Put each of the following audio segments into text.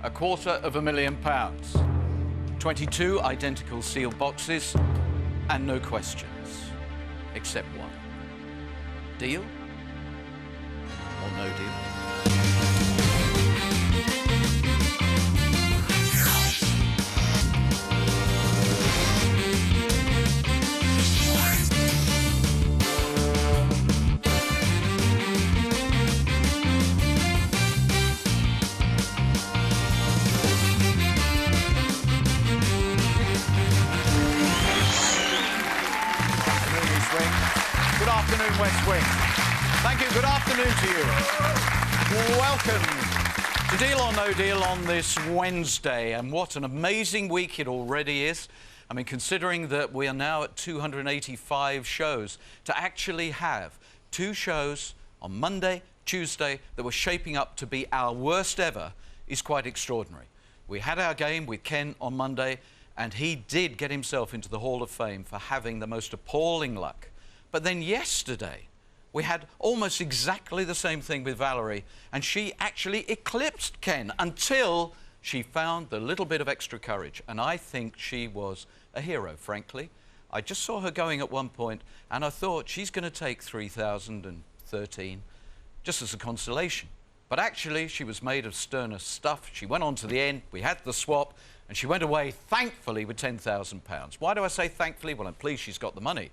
£250,000. 22 identical sealed boxes and no questions, except one. Deal or no deal? Good afternoon, West Wing. Thank you. Good afternoon to you. Welcome to Deal or No Deal on this Wednesday. And what an amazing week it already is. I mean, considering that we are now at 285 shows, to actually have 2 shows on Monday, Tuesday, that were shaping up to be our worst ever is quite extraordinary. We had our game with Ken on Monday, and he did get himself into the Hall of Fame for having the most appalling luck. But then yesterday, we had almost exactly the same thing with Valerie, and she actually eclipsed Ken until she found the little bit of extra courage. And I think she was a hero, frankly. I just saw her going at one point, and I thought she's going to take 3,013 just as a consolation. But actually, she was made of sterner stuff. She went on to the end, we had the swap, and she went away, thankfully, with £10,000. Why do I say thankfully? Well, I'm pleased she's got the money.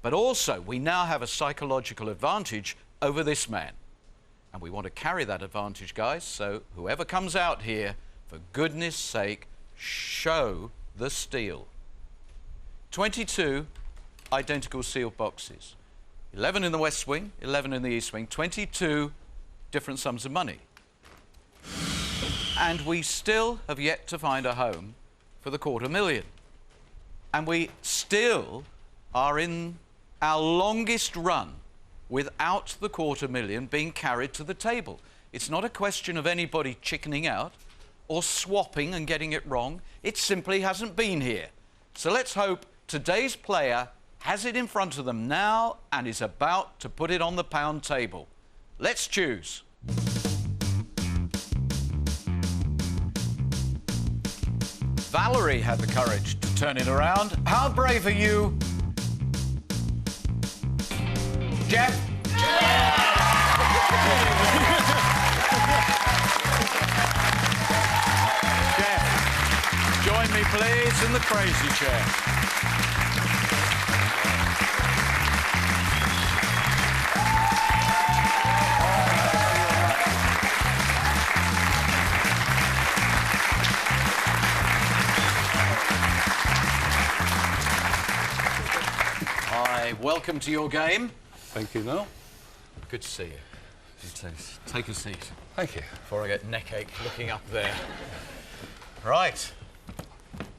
But also, we now have a psychological advantage over this man. And we want to carry that advantage, guys, so whoever comes out here, for goodness sake, show the steel. 22 identical sealed boxes. 11 in the West Wing, 11 in the East Wing, 22 different sums of money. And we still have yet to find a home for the $250,000. And we still are in our longest run without the $250,000 being carried to the table. It's not a question of anybody chickening out or swapping and getting it wrong. It simply hasn't been here. So let's hope today's player has it in front of them now and is about to put it on the pound table. Let's choose. Valerie had the courage to turn it around. How brave are you? Jeff? Jeff, join me, please, in the crazy chair. Hi, welcome to your game. Thank you, Noel. Good to see you. Take a seat. Thank you. Before I get neck ache looking up there. Right.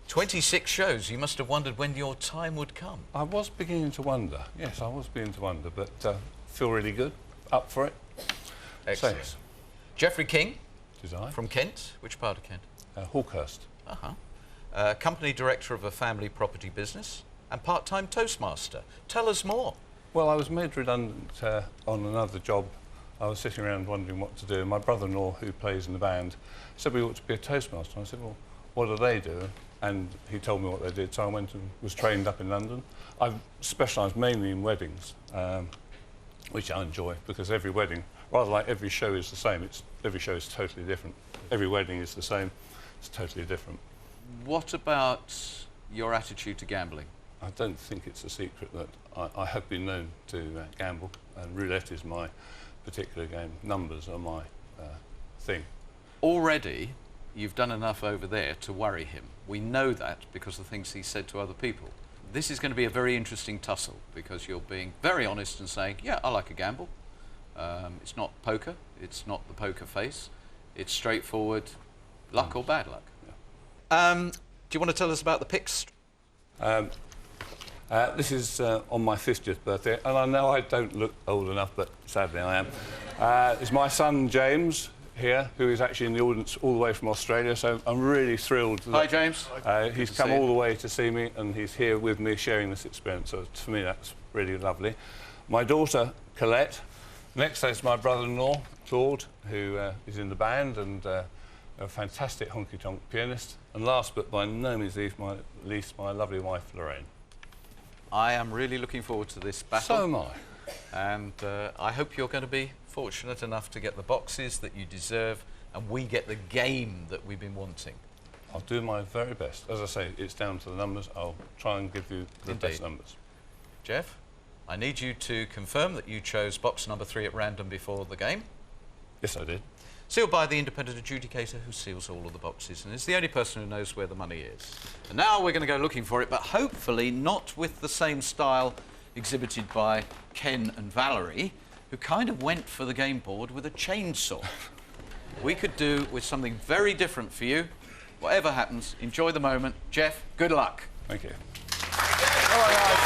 26 shows. You must have wondered when your time would come. I was beginning to wonder. Yes, I was beginning to wonder, but feel really good. Up for it. Excellent. So, Geoffrey King. Design. From Kent. Which part of Kent? Hawkhurst. Company director of a family property business and part-time Toastmaster. Tell us more. Well, I was made redundant on another job. I was sitting around wondering what to do. And my brother-in-law, who plays in the band, said we ought to be a Toastmaster. And I said, well, what do they do? And he told me what they did. So I went and was trained up in London. I've specialised mainly in weddings, which I enjoy because every wedding, rather like every show is the same, every show is totally different. Every wedding is the same, it's totally different. What about your attitude to gambling? I don't think it's a secret that I have been known to gamble, and roulette is my particular game. Numbers are my thing. Already, you've done enough over there to worry him. We know that because of the things he said to other people. This is going to be a very interesting tussle because you're being very honest and saying, yeah, I like a gamble. It's not poker. It's not the poker face. It's straightforward luck or bad luck. Yeah. Do you want to tell us about the picks? This is on my 50th birthday, and I know I don't look old enough, but sadly I am. It's my son, James, here, who is actually in the audience all the way from Australia, so I'm really thrilled. Hi, James. He's come all the way to see me, and he's here with me sharing this experience, so for me that's really lovely. My daughter, Colette. Next is my brother-in-law, Claude, who is in the band, and a fantastic honky-tonk pianist, and last but by no means least, my lovely wife, Lorraine. I am really looking forward to this battle. So am I. And I hope you're going to be fortunate enough to get the boxes that you deserve, and we get the game that we've been wanting. I'll do my very best. As I say, it's down to the numbers. I'll try and give you the best numbers. Jeff, I need you to confirm that you chose box number 3 at random before the game. Yes, I did. Sealed by the independent adjudicator who seals all of the boxes and is the only person who knows where the money is. And now we're going to go looking for it, but hopefully not with the same style exhibited by Ken and Valerie, who kind of went for the game board with a chainsaw. We could do with something very different for you. Whatever happens, enjoy the moment. Jeff, good luck. Thank you. All right, guys.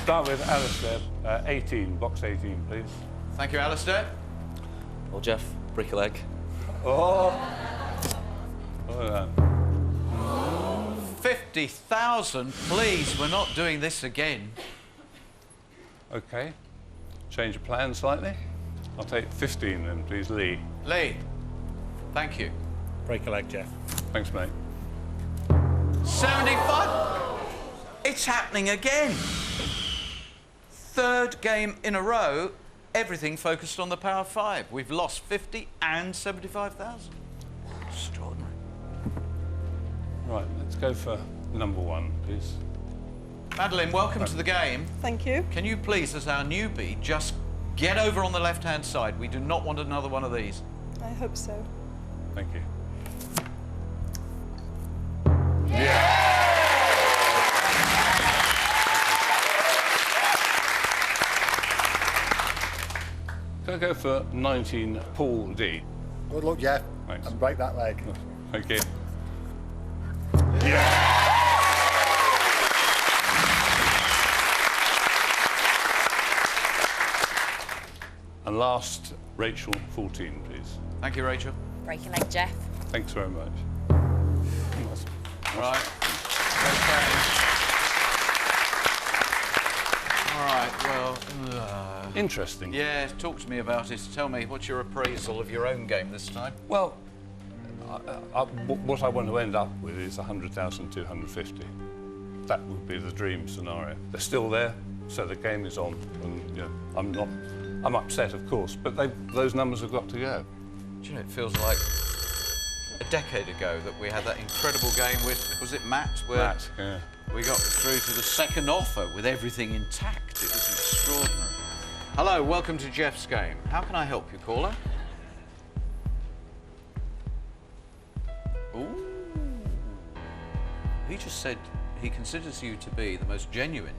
Start with Alistair, 18, box 18, please. Thank you, Alistair. Well, Jeff, brick a leg. Oh! Oh, no. 50,000, please. We're not doing this again. OK. Change of plan slightly. I'll take 15 then, please, Lee. Lee, thank you. Break a leg, Jeff. Thanks, mate. 75? It's happening again. Third game in a row, everything focused on the Power 5. We've lost 50 and 75,000. Extraordinary. Right, let's go for number 1, please. Madeline, welcome to the game. Thank you. Can you please, as our newbie, just get over on the left-hand side? We do not want another one of these. I hope so. Thank you. Can I go for 19, Paul D? Good luck, Jeff. Thanks. And break that leg. Thank you. And last, Rachel, 14, please. Thank you, Rachel. Break a leg, Jeff. Thanks very much. Right. Okay. All right, well... Interesting. yeah, talk to me about it. Tell me, what's your appraisal of your own game this time? Well, what I want to end up with is 100,250. That would be the dream scenario. They're still there, so the game is on, and you know, I'm upset, of course, but those numbers have got to go. Do you know, it feels like a decade ago that we had that incredible game with, was it Matt? Where Matt, yeah. we got through to the second offer with everything intact. It was extraordinary. Hello, welcome to Jeff's game. How can I help you, caller? Ooh. He just said he considers you to be the most genuine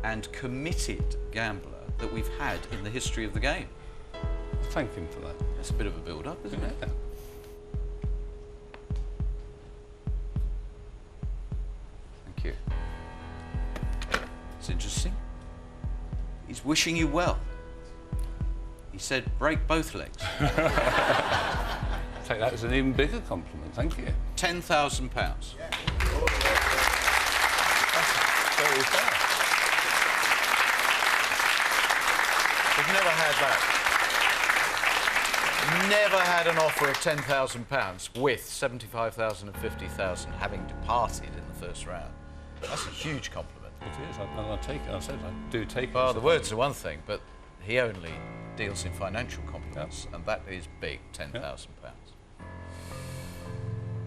and committed gambler that we've had in the history of the game. Thank him for that. That's a bit of a build-up, isn't it? Yeah. Thank you. It's interesting. He's wishing you well. He said, break both legs. Take that as an even bigger compliment. Thank you. £10,000. Very fair. We've never had that. Never had an offer of £10,000 with 75,000 and 50,000 having departed in the first round. That's a huge compliment. It is. I take it. I said I do take it. Well, the words are one thing, but he only deals in financial compliments, and that is big, £10,000.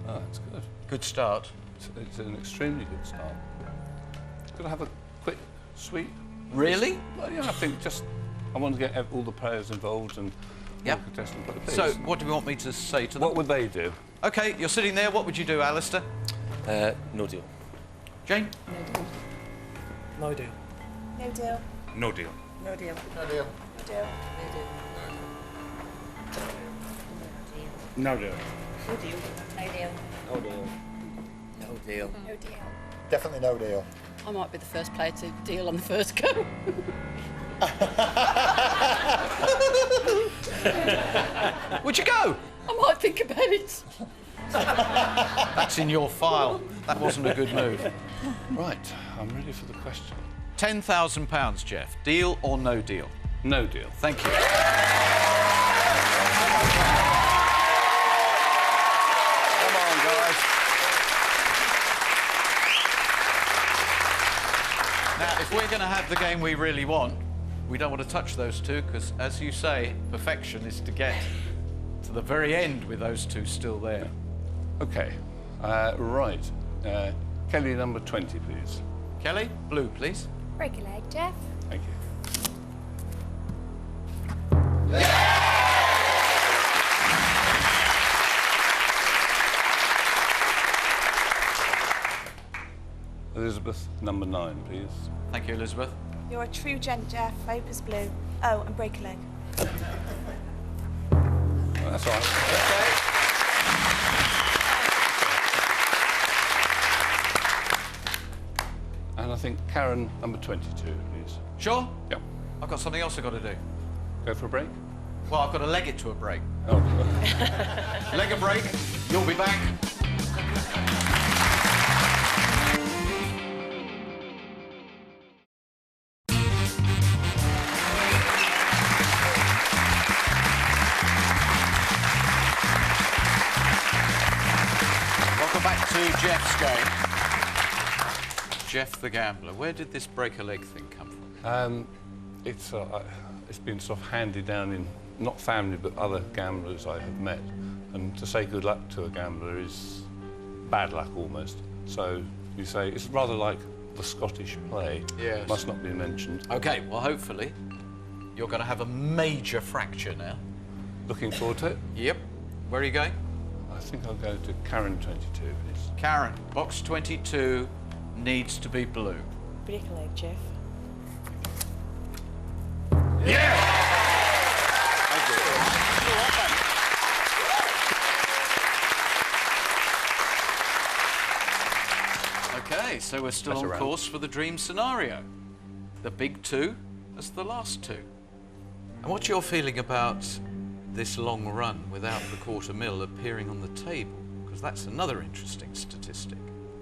Oh, that's good. Good start. It's an extremely good start. Could I have a quick sweep? Really? Well, yeah, I think just I want to get all the players involved and Yep. all the contestants. But please, So, what do we want me to say to them? what would they do? OK, you're sitting there. What would you do, Alistair? No deal. Jane? No deal. No deal. No deal. No deal. No deal. No deal. No deal. No deal. No deal. No deal. No deal. No deal. Definitely no deal. I might be the first player to deal on the first go. Would you go? I might think about it. That's in your file. That wasn't a good move. Right, I'm ready for the question. £10,000, Jeff. Deal or no deal? No deal. Thank you. Come on, guys. Now, if we're going to have the game we really want, we don't want to touch those two because, as you say, perfection is to get to the very end with those two still there. OK. Right. Kelly, number 20, please. Kelly, blue, please. Break a leg, Jeff. Thank you. Elizabeth, number 9, please. Thank you, Elizabeth. You're a true gent, Jeff. Opus blue. Oh, and break a leg. That's all right. Okay. And I think Karen, number 22, please. Sure? Yeah. I've got something else I've got to do. Go for a break? Well, I've got to leg it to a break. Oh. Leg a break, you'll be back. Welcome back to Jeff's game. Jeff the Gambler. Where did this break a leg thing come from? It's been sort of handed down in, not family, but other gamblers I have met. And to say good luck to a gambler is bad luck almost. So you say, it's rather like the Scottish play. Yes. Must not be mentioned. OK, well, hopefully, you're going to have a major fracture now. Looking forward to it. Yep. Where are you going? I think I'll go to Karen 22, please. Karen, box 22 needs to be blue. Break a leg, Jeff. OK, so we're still That's on around. course for the dream scenario. The big two as the last two. And what's your feeling about this long run without the $250,000 appearing on the table? Because that's another interesting statistic.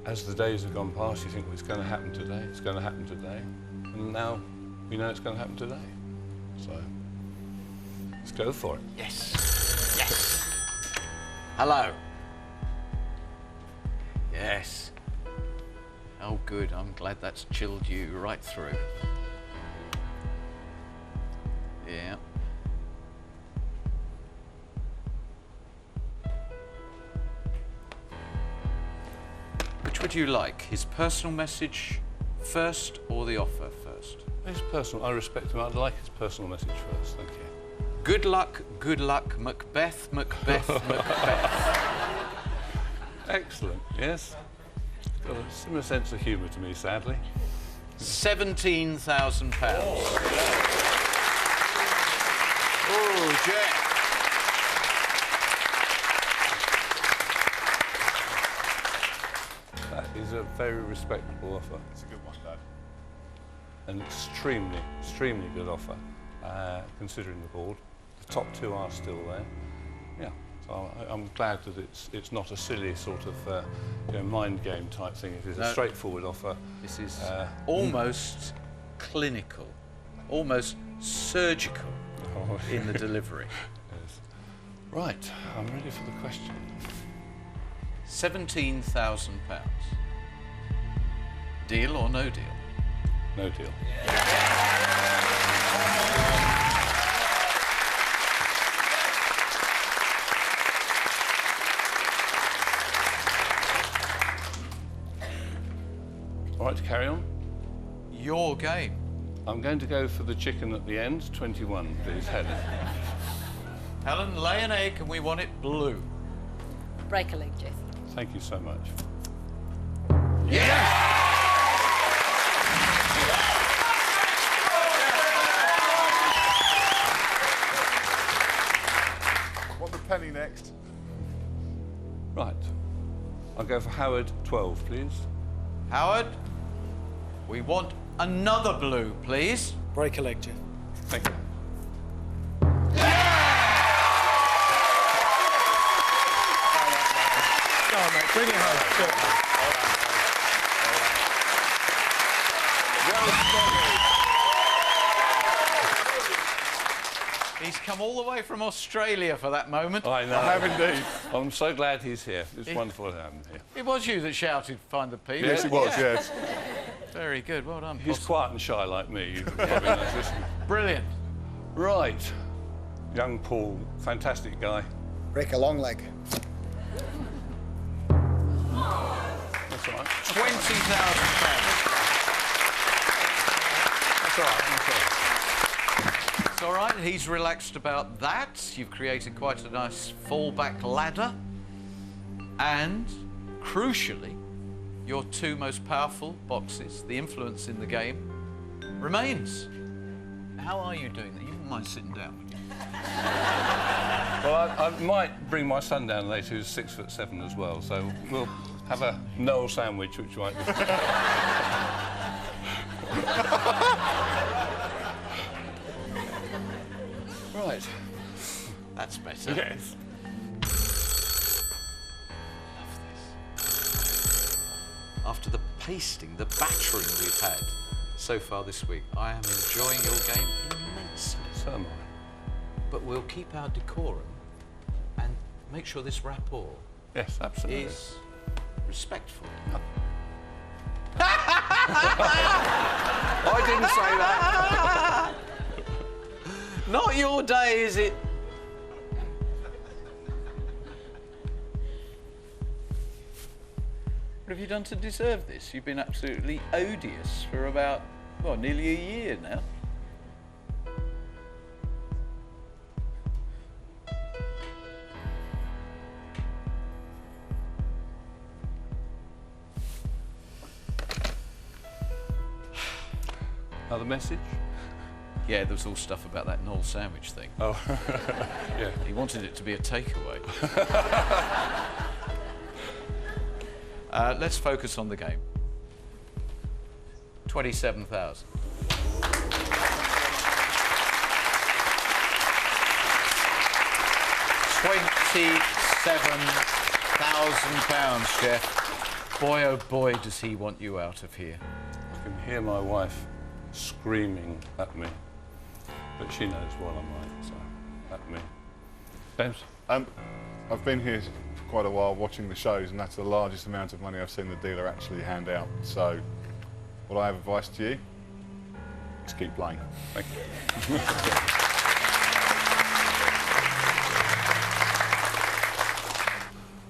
As the days have gone past, you think, well, it's going to happen today, it's going to happen today. And now we know it's going to happen today. So let's go for it. Yes. Yes. Hello. Yes. Oh, good. I'm glad that's chilled you right through. Yeah. Which would you like? His personal message first or the offer first? It's personal. I respect him. I'd like his personal message first. Thank you. Good luck, Macbeth, Macbeth, Macbeth. Excellent. Yes. Got a similar sense of humour to me, sadly. £17,000. Oh, Jack. That is a very respectable offer. It's a good one, Dad. An extremely, extremely good offer, considering the board. The top two are still there. Yeah, so I'm glad that it's not a silly sort of mind game type thing. It is a straightforward offer. This is almost clinical, almost surgical in the delivery. Yes. Right, I'm ready for the question. £17,000. Deal or no deal? No deal. All right, to carry on. Your game. I'm going to go for the chicken at the end, 21, please, Helen. Helen, lay an egg and we want it blue. Break a leg, Jeff. Thank you so much. Want the penny next? Right. I'll go for Howard, 12, please. Howard, we want another blue, please. Break a leg, Jeff. Thank you. Go on, mate. Bring it home. Well He's come all the way from Australia for that moment. I know. I have indeed. I'm so glad he's here. It's wonderful to have him here. It was you that shouted, "Find the P." Yes, it was, yes. Very good. Well done. He's quiet and shy like me. You probably noticed this. Brilliant. Right. Young Paul, fantastic guy. Break a long leg. That's all right. £20,000. That's all right. That's all right. It's all right. He's relaxed about that. You've created quite a nice fallback ladder. And, crucially, your two most powerful boxes, the influence in the game, remains. How are you doing that? You wouldn't mind sitting down, would you? Well, I might bring my son down later, who's 6'7" as well, so we'll have a Noel sandwich, which might be... Right. That's better. Yes. Love this. After the pasting, the battering we've had so far this week, I am enjoying your game immensely. So am I. But we'll keep our decorum and make sure this rapport Yes, absolutely. is respectful. I didn't say that. Not your day, is it? What have you done to deserve this? You've been absolutely odious for about, well, nearly a year now. Another message? Yeah, there was all stuff about that Noel sandwich thing. Oh, yeah. He wanted it to be a takeaway. Let's focus on the game. 27,000. £27,000, Jeff. Boy, oh boy, does he want you out of here. I can hear my wife screaming at me, but she knows what I'm like, so at me. James? I've been here for quite a while watching the shows, and that's the largest amount of money I've seen the dealer actually hand out. So, what I have advice to you is keep playing. Thank you.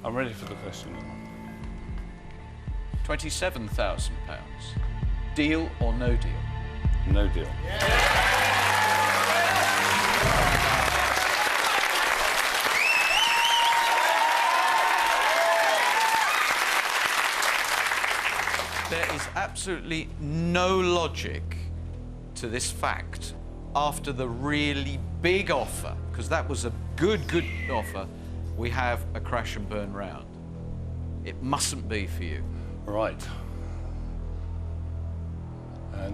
I'm ready for the question. £27,000. Deal or no deal? No deal. There is absolutely no logic to this fact after the really big offer, because that was a good offer. We have a crash and burn round. It mustn't be for you. Right.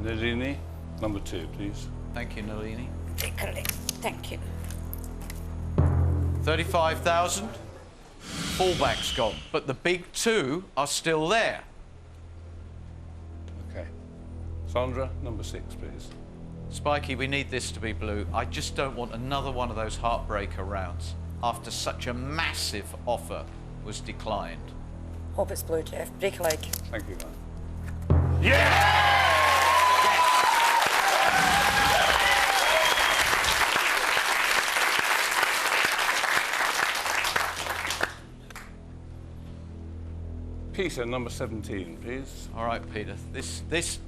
Nalini, number 2, please. Thank you, Nalini. Thank you. 35,000. Fallback's gone, but the big two are still there. Okay. Sandra, number 6, please. Spiky, we need this to be blue. I just don't want another one of those heartbreaker rounds after such a massive offer was declined. Hope it's blue, Jeff. Break a leg. Thank you, man. Peter, number 17, please. All right, Peter, this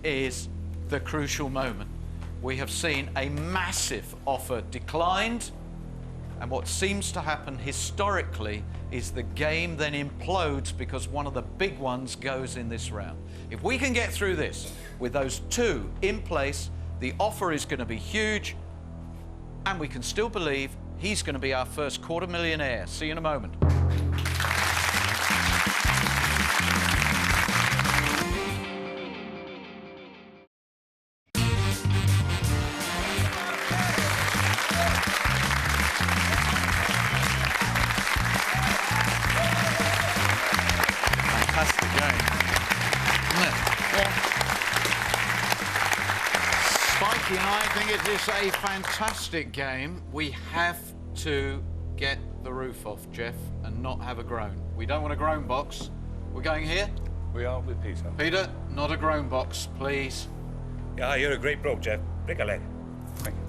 is the crucial moment. We have seen a massive offer declined, and what seems to happen historically is the game then implodes because one of the big ones goes in this round. If we can get through this with those two in place, the offer is going to be huge, and we can still believe he's going to be our first $250,000. See you in a moment. Fantastic game, isn't it? Yeah. Spiky and I think it is a fantastic game. We have to get the roof off, Jeff, and not have a groan. We don't want a groan box. We're going here? We are with Peter. Peter, not a groan box, please. Yeah, you're a great bloke, Jeff. Break a leg. Thank you.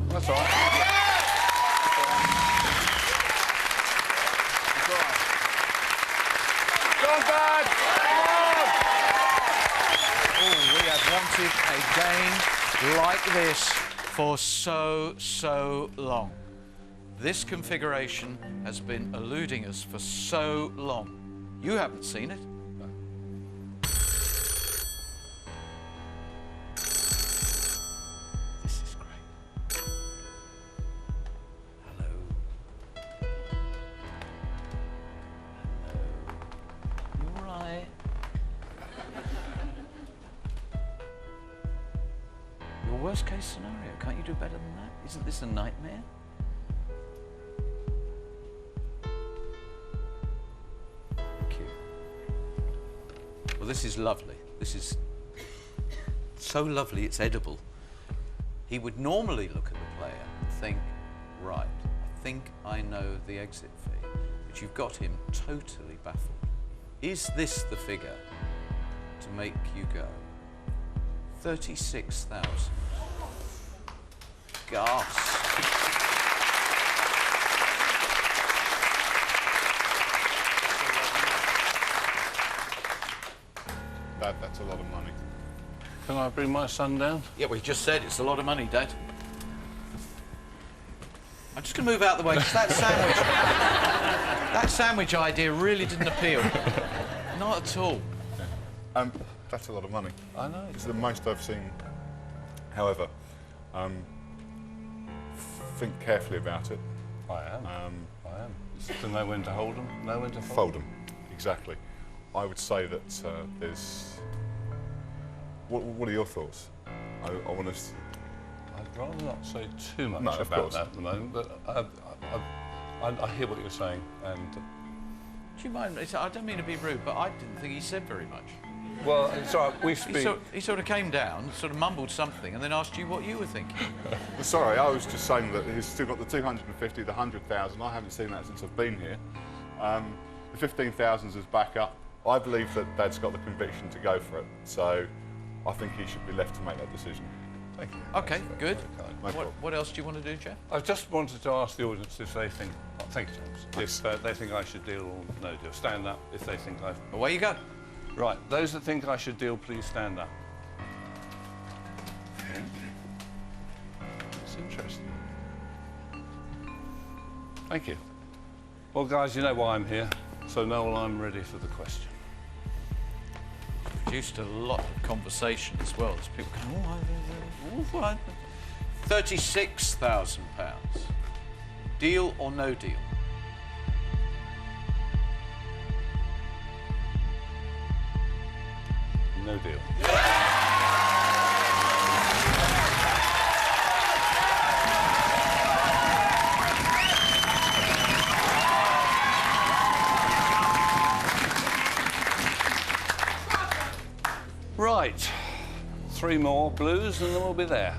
That's all right. Go on, Dad! Oh, we have wanted a game like this for so long. This configuration has been eluding us for so long. You haven't seen it. This is great. Hello. You all right? Your worst case scenario, can't you do better than that? Isn't this a nightmare? Thank you. Well, this is lovely. This is so lovely it's edible. He would normally look at the player and think, right, I think I know the exit fee, but you've got him totally baffled. Is this the figure to make you go? 36,000. Gasp. Dad, that's a lot of money. Can I bring my son down? Yeah, we just said it's a lot of money, Dad. I'm just going to move out of the way, because that sandwich idea really didn't appeal. Not at all. That's a lot of money. I know. It's the most I've seen. However, think carefully about it. I am. It's to know when to hold them, know when to Fold them. Exactly. I would say that there's... What are your thoughts? I want to... I'd rather not say too much No, of about course. that at the moment, but I hear what you're saying, and... Do you mind? I don't mean to be rude, but I didn't think he said very much. Well, it's all right, we He speak... sort of came down, sort of mumbled something, and then asked you what you were thinking. Sorry, I was just saying that he's still got the 250, the 100,000. I haven't seen that since I've been here. The 15,000 is back up. I believe that Dad's got the conviction to go for it, so I think he should be left to make that decision. Thank you. Okay, That's good. very kind. No problem. What else do you want to do, Jeff? I just wanted to ask the audience if they think... Oh, thank you, James. If they think I should deal or no deal. Stand up if they think I... Away you go. Right, those that think I should deal, please stand up. It's interesting. Thank you. Well, guys, you know why I'm here. So, Noel, I'm ready for the question. Produced a lot of conversation as well. As people go, oh, £36,000. Deal or no deal? No deal. Right, 3 more blues and then we'll be there.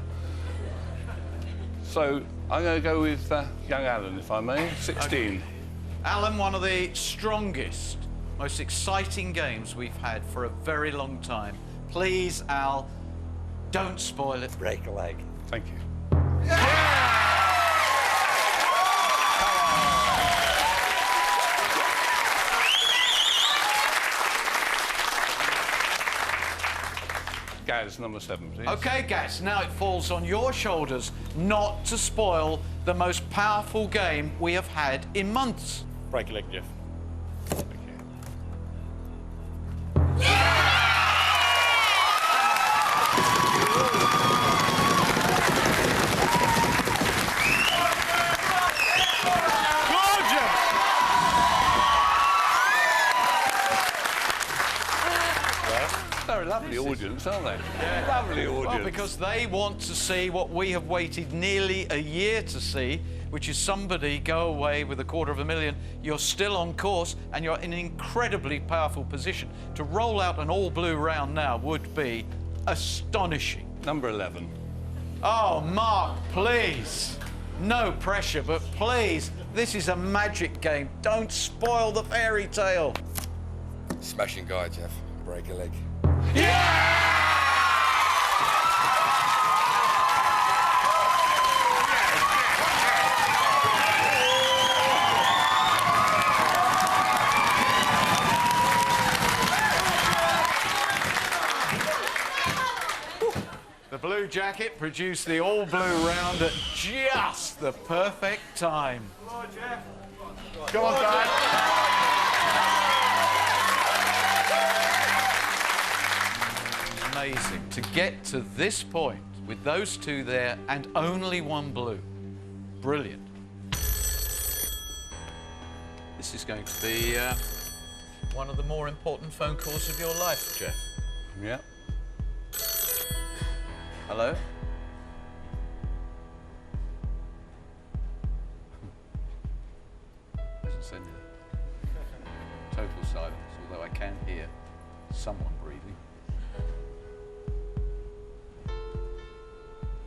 So I'm going to go with young Alan, if I may, 16. Alan, one of the strongest, most exciting games we've had for a very long time. Please, Al, don't spoil it. Break a leg. Thank you. Gaz, number 7, please. OK, Gaz, now it falls on your shoulders not to spoil the most powerful game we have had in months. Break a leg, Jeff. Thank you. They're a lovely audience, aren't they? Yeah. Lovely audience. Well, because they want to see what we have waited nearly a year to see, which is somebody go away with $250,000. You're still on course, and you're in an incredibly powerful position. To roll out an all-blue round now would be astonishing. Number 11. Oh, Mark, please. No pressure, but please, this is a magic game. Don't spoil the fairy tale. Smashing guy, Jeff. Break a leg. The Blue Jacket produced the all-blue round at just the perfect time. Come on, Dad. Amazing to get to this point with those two there and only one blue. Brilliant. This is going to be one of the more important phone calls of your life, Jeff. Yeah. Hello? Doesn't say anything. Total silence, although I can hear someone breathing.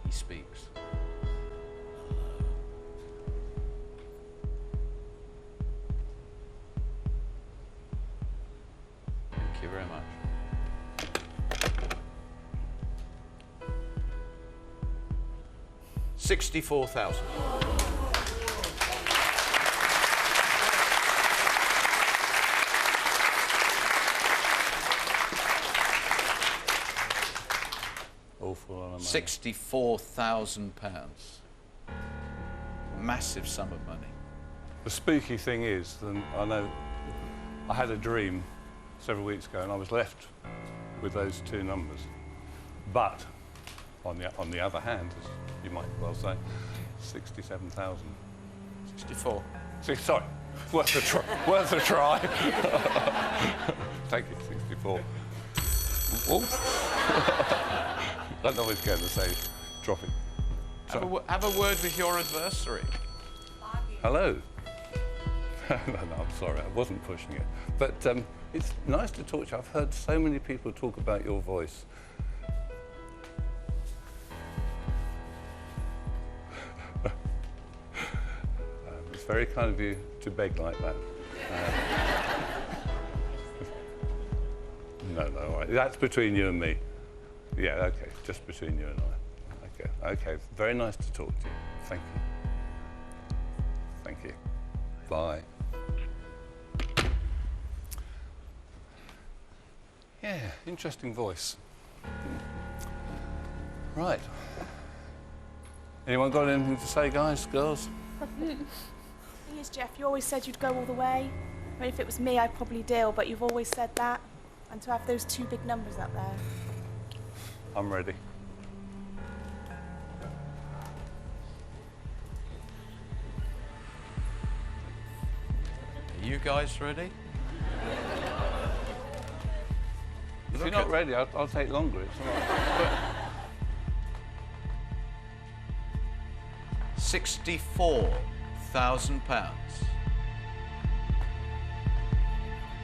He speaks. Thank you very much. $64,000. Awful lot of money. £64,000. Massive sum of money. The spooky thing is, that I know I had a dream several weeks ago and I was left with those two numbers. But on the other hand, as you might well say, 67,000. 64. Sorry, worth a try. Worth a try. Thank you, 64. Oh. Don't always get the same dropping. Have a word with your adversary. Hello. No, I'm sorry, I wasn't pushing it. But it's nice to talk to you. I've heard so many people talk about your voice. It's very kind of you to beg like that. No, all right. That's between you and me. Yeah, okay, just between you and I. Okay, very nice to talk to you. Thank you. Thank you. Bye. Yeah, interesting voice. Right. Anyone got anything to say, guys, girls? Thing is, Jeff, you always said you'd go all the way. I mean, if it was me, I'd probably deal, but you've always said that. And to have those two big numbers up there. I'm ready. Are you guys ready? If you're not ready, I'll take longer. It's all right. £64,000.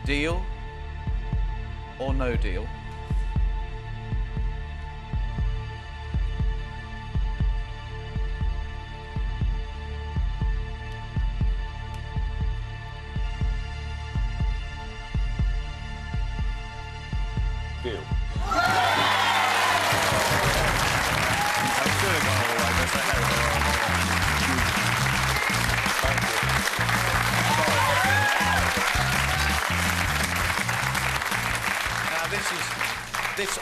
Deal or no deal? Deal.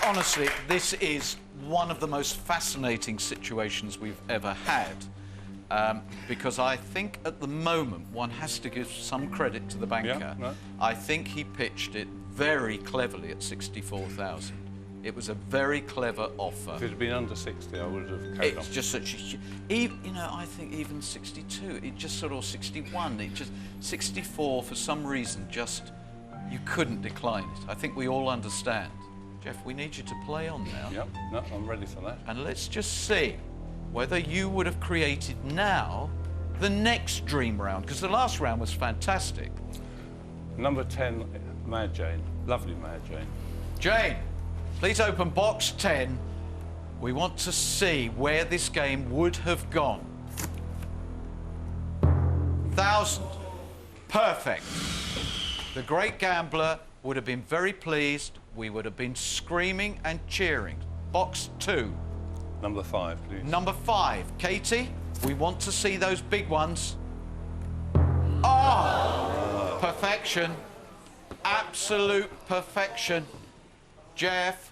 Honestly, this is one of the most fascinating situations we've ever had, because I think at the moment one has to give some credit to the banker. Yeah, right. I think he pitched it very cleverly at 64,000. It was a very clever offer. If it had been under 60, I would have carried on. It's just such a, you know, I think even 62, it just sort of 61, it just 64 for some reason just you couldn't decline it. I think we all understand. Jeff, we need you to play on now. Yep, no, I'm ready for that. And let's just see whether you would have created now the next dream round, because the last round was fantastic. Number 10, Mad Jane. Lovely Mad Jane. Jane, please open box 10 We want to see where this game would have gone. 1,000. Perfect. The great gambler would have been very pleased. We would have been screaming and cheering. Box 2. Number 5, please. Number 5. Katie, we want to see those big ones. Oh! Perfection. Absolute perfection. Jeff,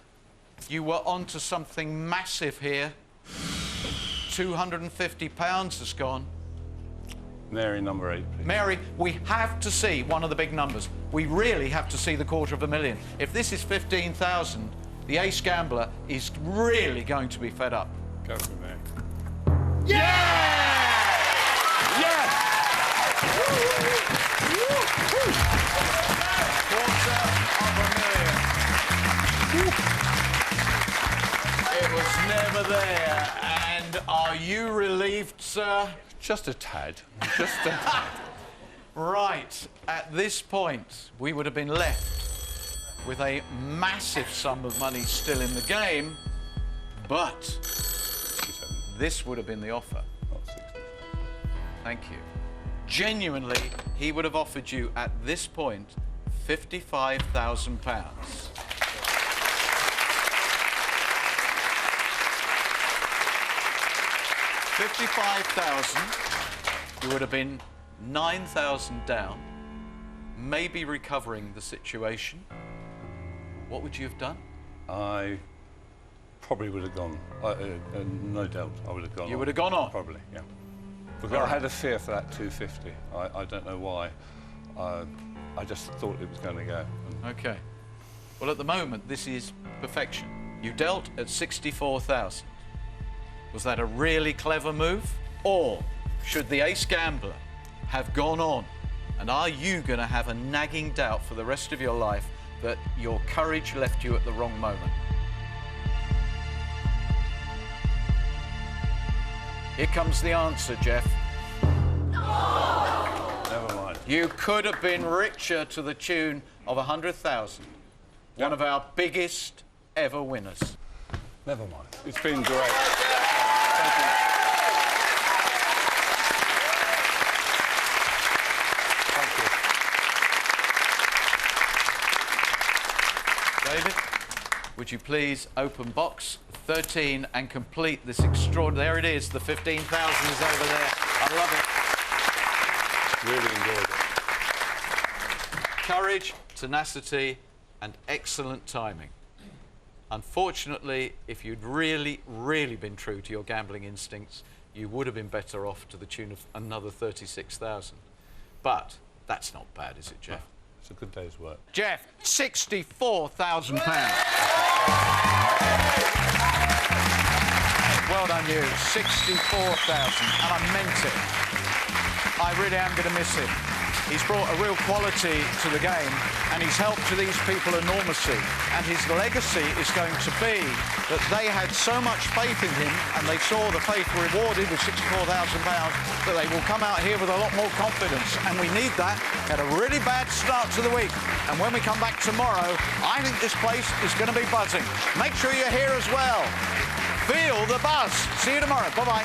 you were onto something massive here. £250 has gone. Mary, number 8, please. Mary, we have to see one of the big numbers. We really have to see the $250,000. If this is 15,000, the ace gambler is really going to be fed up. Go for Mary. Yeah! Yes! $250,000. It was never there. And are you relieved, sir? Just a tad. Just a tad. Right. At this point, we would have been left with a massive sum of money still in the game, but this would have been the offer. Not 60. Thank you. Genuinely, he would have offered you at this point £55,000. $55,000. You would have been 9,000 down, maybe recovering the situation. What would you have done? I probably would have gone. No doubt, I would have gone. You would have gone on? Probably, yeah. Because I had a fear for that 250. I don't know why. I just thought it was going to go. Okay. Well, at the moment, this is perfection. You dealt at 64,000. Was that a really clever move? Or should the ace gambler have gone on? And are you going to have a nagging doubt for the rest of your life that your courage left you at the wrong moment? Here comes the answer, Jeff. Never mind. You could have been richer to the tune of 100,000. One of our biggest ever winners. Never mind. It's been great. David, would you please open box 13 and complete this extraordinary... There it is, the 15,000 is over there. I love it. Really enjoyed it. Courage, tenacity, and excellent timing. Unfortunately, if you'd really, really been true to your gambling instincts, you would have been better off to the tune of another 36,000. But that's not bad, is it, Jeff? No, it's a good day's work. Jeff, £64,000. Well done, you. 64,000, and I meant it. I really am going to miss him. He's brought a real quality to the game, and he's helped to these people enormously. And his legacy is going to be that they had so much faith in him, and they saw the faith rewarded with £64,000, that they will come out here with a lot more confidence. And we need that. Had a really bad start to the week. And when we come back tomorrow, I think this place is going to be buzzing. Make sure you're here as well. Feel the buzz. See you tomorrow. Bye-bye.